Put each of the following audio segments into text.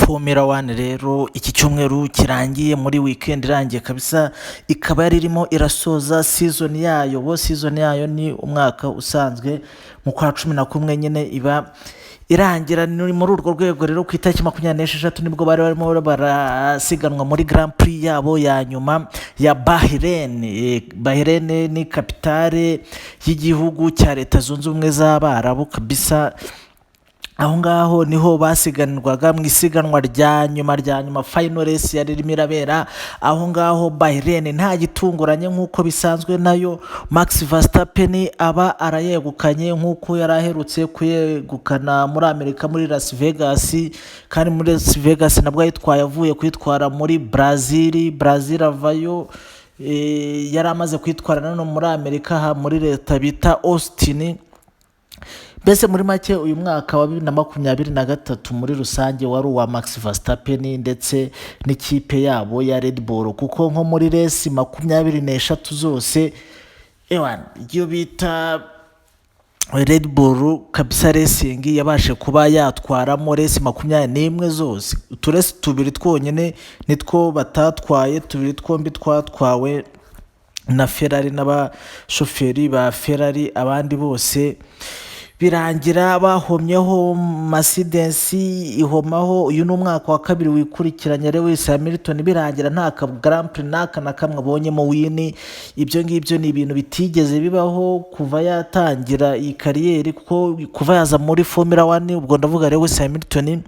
Formula 1 rero iki cyumweru kirangiye muri weekend irangiye kabisa, ikaba yari irimo irasoza season yayo. Season yayo ni umwaka usanzwe mu kwa 11 nyine iba irangira. Ni muri urwo rwego rero ku itariki 26 nibwo bari barimo barasiganwa muri Grand Prix yabo ya nyuma ya Bahrain. Bahrain ni kapitale y'igihugu cya Leta Zunze Ubumwe z'Abarabu kabisa. Aho ngaho niho basiganirwaga mu isiganwa rya nyuma final race yari irimo irabera aho ngaho Bahrain. Nta gitunguranye nk'uko bisanzwe nayo Max Verstappen aba arayegukanye nk'uko yari aherutse kuyegukana muri Amerika muri Las Vegas, kandi muri Las Vegas nabwo yitwaye avuye kwitwara muri Brazil avayo. Yari amaze kwitwara nano muri Amerika muri leta bita Austin. Mbese muri make uyu mwaka wa 2023 muri rusange wari uwa Max Verstappen ndetse n'ikipe yabo ya Red Bull, kuko nko muri race 23 zose iyo bita Red Bull kabisa racing yabashe kuba yatwaramo race 21 zose. Uturese tubiri twonyine nitwo batatwaye, tubiri twombi twatwawe na Ferrari n'abashoferi ba Ferrari. Abandi bose birangira bahomyeho, Mercedes ihomaho. Uyu ni umwaka wa kabiri wikurikiranya Lewis Hamilton birangira nta Grand Prix n'aka na kamwe abonyemo win. Ibyo ngibyo ni ibintu bitigeze bibaho kuva yatangira iyi kariyeri, kuko kuva yaza muri Formula 1 ubwo ndavuga Lewis Hamilton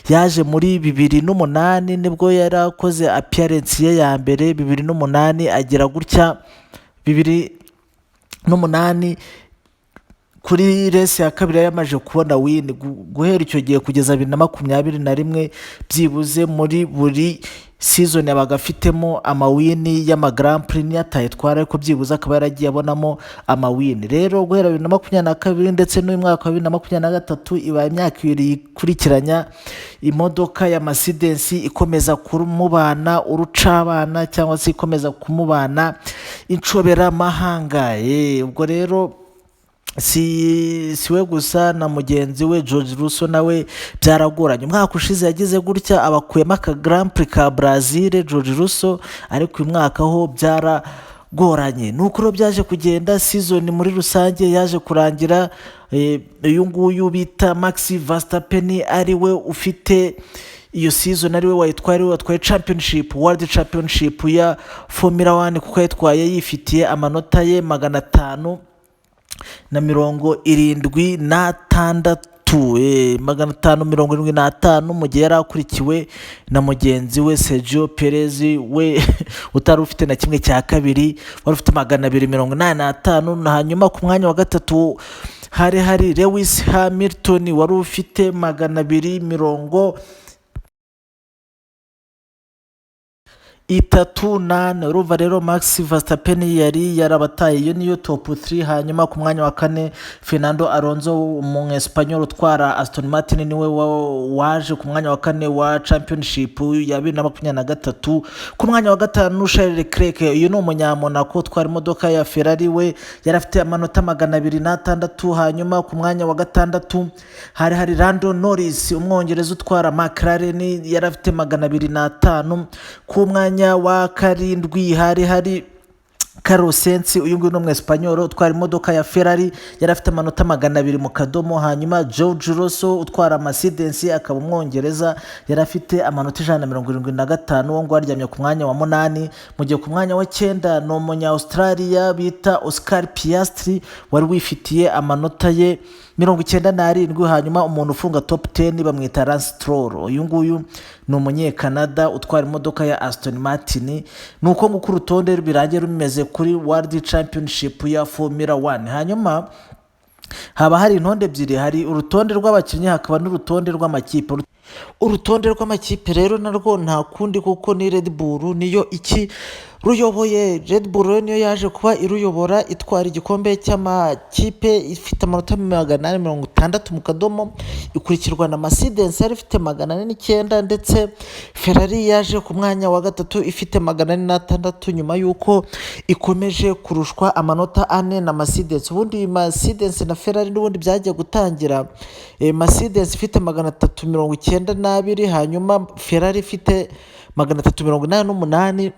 yaje muri 2008 nibwo yarakoze appearance ye ya mbere. 2008 agira gutya 2008 kuri race ya kabiri yamaje kubona win. Guhera icyo gihe kugeza 2021 byibuze muri buri season yabaga afitemo amawini y'ama Grand Prix yatayitwara, ariko byibuze akaba yaragiye abonamo amawini. Rero guhera 2022 ndetse n'uyu mwaka wa 2023 iba imyaka ibiri ikurikiranya imodoka ya Mercedes ikomeza kumubana urucabana, cyangwa se ikomeza kumubana inshobera mahanga. Ubwo rero siwe gusa na mugenzi we George Russell nawe byaragoranye. Umwaka ushize yagize gutya abakuyemo aka Grand Prix ka Brazil George Russell, ariko uyu mwaka ho byaragoranye. Nuko rero byaje kugenda season muri rusange yaje kurangira uyu nguyu bita Max Verstappen ari we ufite iyo season, ari we watwaye championship, world championship ya Formula 1, kuko yatwaye yifitiye amanota ye 576 575 mu gihe yari akurikiwe na mugenzi we Sergio Perez we utari ufite na kimwe cya kabiri, wari ufite 285. Hanyuma ku mwanya wa gatatu hari Lewis Hamilton wari ufite 238. Urumva rero Max Verstappen yari yarabataye. Iyo niyo top 3. Hanyuma ku mwanya wa 4 Fernando Alonso mu Espanyol utwara Aston Martin niwe waje ku mwanya wa 4 wa championship ya 2023. Ku mwanya wa 5 Charles Leclerc, uyu ni umunyamonako utwara imodoka ya Ferrari, we yari afite amanota 206. Hanyuma ku mwanya wa 6 hari Lando Norris umwongereza utwara McLaren, yari afite 205. Ku mwanya wa 7 hari Carlos Sainz, uyu nguyu ni Espanyol utwara imodoka ya Ferrari, yari afite amanota 200 mu kadomo. Hanyuma George Russell utwara Mercedes akaba umwongereza, yari afite amanota 175. Uwo ngo aryamye ku mwanya wa 8. Mu gihe ku mwanya wa 9 ni umunya Australia bita Oscar Piastri wari wifitiye amanota ye 97. Hanyuma umuntu ufunga top 10 bamwita Lance Stroll, uyu nguyu ni umunyekanada utwara imodoka ya Aston Martin. Nuko nguko urutonde birangiye rumeze kuri World Championship ya Formula 1. Hanyuma haba hari intonde ebyiri, hari urutonde rw'abakinnyi hakaba n'urutonde rw'amakipe. Urutonde rw'amakipe rero narwo nta kundi kuko ni Red Bull niyo iki ruyoboye. Red Bull niyo yaje kuba iruyobora, itwara igikombe cy'amakipe ifite amanota 860 mu kadomo, ikurikirwa na Mercedes yari ifite 409, ndetse Ferrari yaje ku mwanya wa 3 ifite 406, nyuma yuko ikomeje kurushwa amanota 4 na Mercedes. Ubundi Mercedes na Ferrari n'ubundi byagiye gutangira Mercedes ifite 390 292, hanyuma Ferrari ifite 388.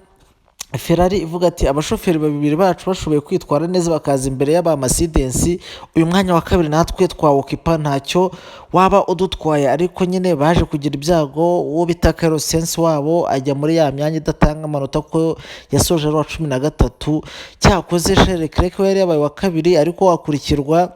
Ferrari ivuga ati abashoferi babiri bacu bashoboye kwitwara neza bakaza imbere y'aba Mercedes, uyu mwanya wa kabiri natwe twawukipa ntacyo waba udutwaye, ariko nyine baje kugira ibyago, uwo bita Carlos Sainz wabo ajya muri ya myanya idatanga amanota ko yasoje ari uwa 13. Cyakoze Charles Leclerc we yari yabaye wa kabiri, ariko wakurikirwa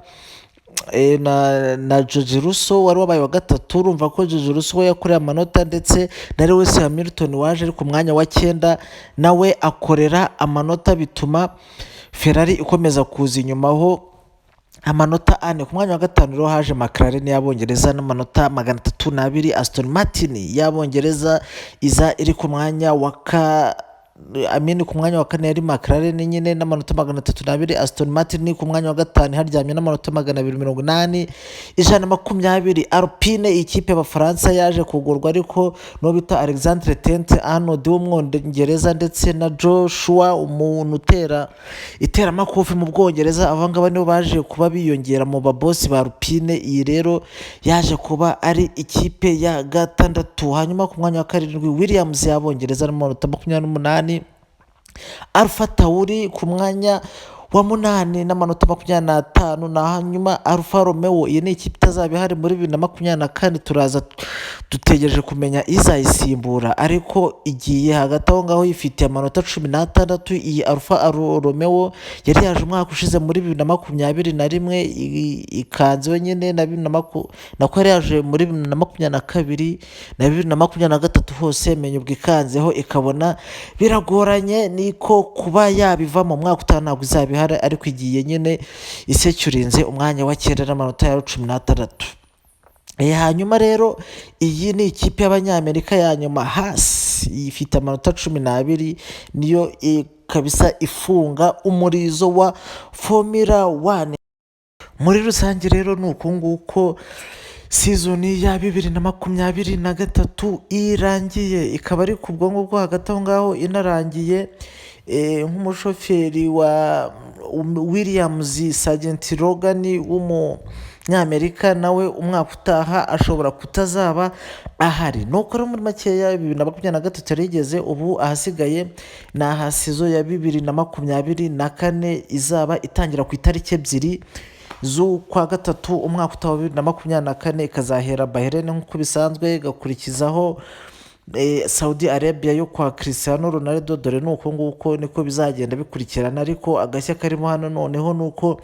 na George Russell wari wabaye wa gatatu. Urumva ko George Russell we yakoreye amanota, ndetse na Lewis Hamilton waje ari ku mwanya wa 9 nawe akorera amanota, bituma Ferrari ikomeza kuza inyuma ho amanota 4. Ku mwanya wa 5 rero haje McLaren y'Abongereza n'amanota 302. Aston Martin y'Abongereza iza iri ku mwanya wa ku mwanya wa 4 yari McLaren nyine n'amanota 302. Aston Martin ku mwanya wa 5 haryamye n'amanota 280. 120 Alpine, ikipe y'Abafaransa yaje kugurwa ariko no bita Alexandre Arnold w'Umwongereza ndetse na Joshua umuntu itera amakofi mu Bwongereza. Abangaba nibo baje kuba biyongera mu babosi ba Alpine. Iyi rero yaje kuba ari ikipe ya 6. Hanyuma ku mwanya wa 7 Williams y'Abongereza n'amanota 28. Alpha Tauri ku mwanya wa 8 n'amanota 25. na hanyuma Alfa Romeo, iyi ni ikipe itazaba ihari muri 2024, turaza dutegereje kumenya izayisimbura, ariko igiye hagati aho ngaho ifite amanota 16. iyi Alfa Romeo yari yaje umwaka ushize muri 2021, ikanze nyine nako yari yaje muri 2022 na 2023, hose menye ubwo ikanzeho ikabona biragoranye, niko kuba yabiva mu mwaka utaha ntabwo izaba, ariko igiye nyine isecurinze umwanya wa 9 n'amanota ya 16. Hanyuma rero iyi ni ikipe y'Abanyamerika ya nyuma hasi, ifite amanota 12, niyo kabisa ifunga umurizo wa Formula 1. Muri rusange rero ni uko nguko season ya 2023 irangiye, ikaba ari ku bwonko bwo hagati aho ngaho inarangiye. Nk'umushoferi wa Williams Sargent Logan w'Umunyamerika nawe umwaka utaha ashobora kutazaba ahari. Nuko rero muri makeya 2023 yarigeze, ubu ahasigaye ni aha season ya 2024 izaba itangira ku itariki 2 z'ukwa gatatu umwaka utaha 2024, ikazahera Bahrain nk'uko bisanzwe, igakurikizaho Saudi Arabia yo kwa Cristiano Ronaldo. Dore nuko nguko niko bizagenda bikurikirana, ariko agashya karimo hano noneho nuko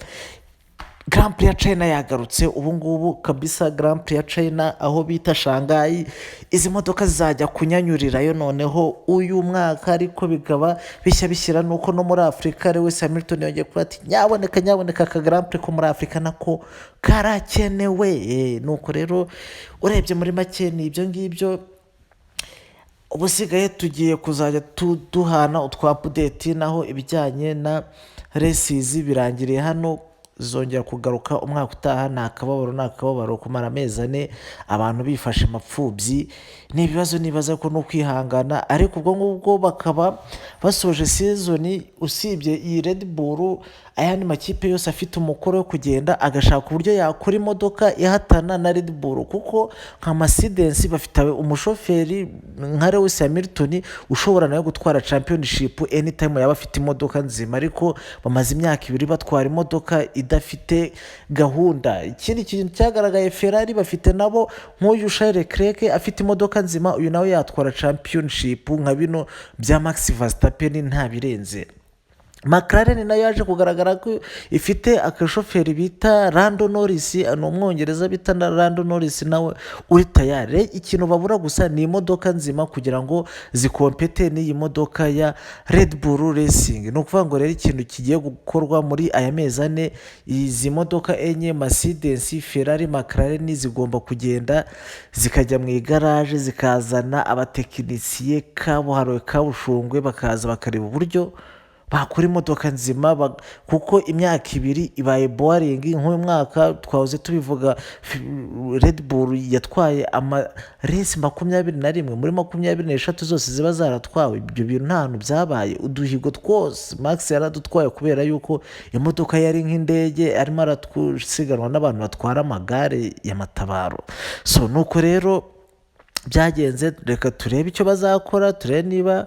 Grand Prix ya China yagarutse ubu ngubu kabisa. Grand Prix ya China aho bita Shanghai, izi modoka zizajya kunyanyurirayo noneho uyu mwaka, ariko bikaba bishya bishyira nuko no muri Afurika Lewis Hamilton yongeye kuvuga ati nyaboneka aka Grand Prix ko muri Afurika nako karakenewe. Nuko rero urebye muri make ni ibyo ngibyo. Ubusigaye tugiye kuzajya duhana utwa update, naho ibijyanye na races birangiriye hano, zongera kugaruka umwaka utaha. Nta kababaro kumara amezi 4 abantu bifashe mapfubyi, ni ibibazo nibaza ko no kwihangana, ariko ubwo ngubwo bakaba basoje season. Usibye iyi Red Bull, ayandi makipe yose afite umukoro wo kugenda agashaka uburyo yakora imodoka ihatana na Red Bull, kuko nka Mercedes bafite umushoferi nka Lewis Hamilton ushobora nayo gutwara championship anytime yaba afite imodoka nzima, ariko bamaze imyaka 2 batwara imodoka idafite gahunda. Ikindi kintu cyagaragaye, Ferrari bafite nabo nk'uyu Charles Leclerc afite imodoka nzima, uyu nawe yatwara championship nka bino bya Max Verstappen nta birenze. McLaren nayo yaje kugaragara ko ifite akashoferi bita Lando Norris, ni Umwongereza bita na Lando Norris, nawe uri tayari. Ikintu babura gusa ni imodoka nzima kugira ngo zikompete n'iyi modoka ya Red Bull Racing. Ni ukuvuga ngo rero ikintu kigiye gukorwa muri aya mezi 4, izi modoka enye Mercedes, Ferrari, McLaren zigomba kugenda zikajya mu igaraje, zikazana abatekinisiye kabuhariwe kabushungwe, bakaza bakareba uburyo bakora imodoka nzima, kuko imyaka 2 ibaye boring. nk'uyu mwaka twahoze tubivuga, Red Bull yatwaye race 21 muri 23 zose ziba zaratwawe. Ibyo bintu nta hantu byabaye. Uduhigo twose Max yaradutwaye kubera yuko imodoka yari nk'indege, arimo aratusiganwa n'abantu batwara amagare y'amatabaro. So nuko rero byagenze, reka turebe icyo bazakora, turebe niba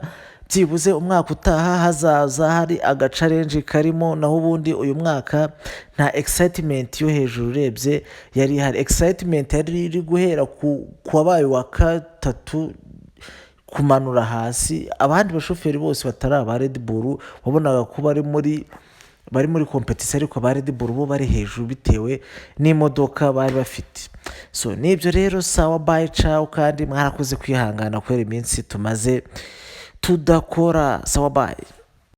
byibuze umwaka utaha hazaza hari agacarenji karimo, naho ubundi uyu mwaka nta excitement yo hejuru urebye yari ihari. Excitement yari iri guhera ku wabaye wa gatatu kumanura hasi. Abandi bashoferi bose batari aba Red Bull wabonaga ko bari muri competition, ariko aba Red Bull bo bari hejuru bitewe n'imodoka bari bafite. So nibyo rero, sawa bye ciao, kandi mwarakoze kwihangana kubera iminsi tumaze tudakora. Sawa bye.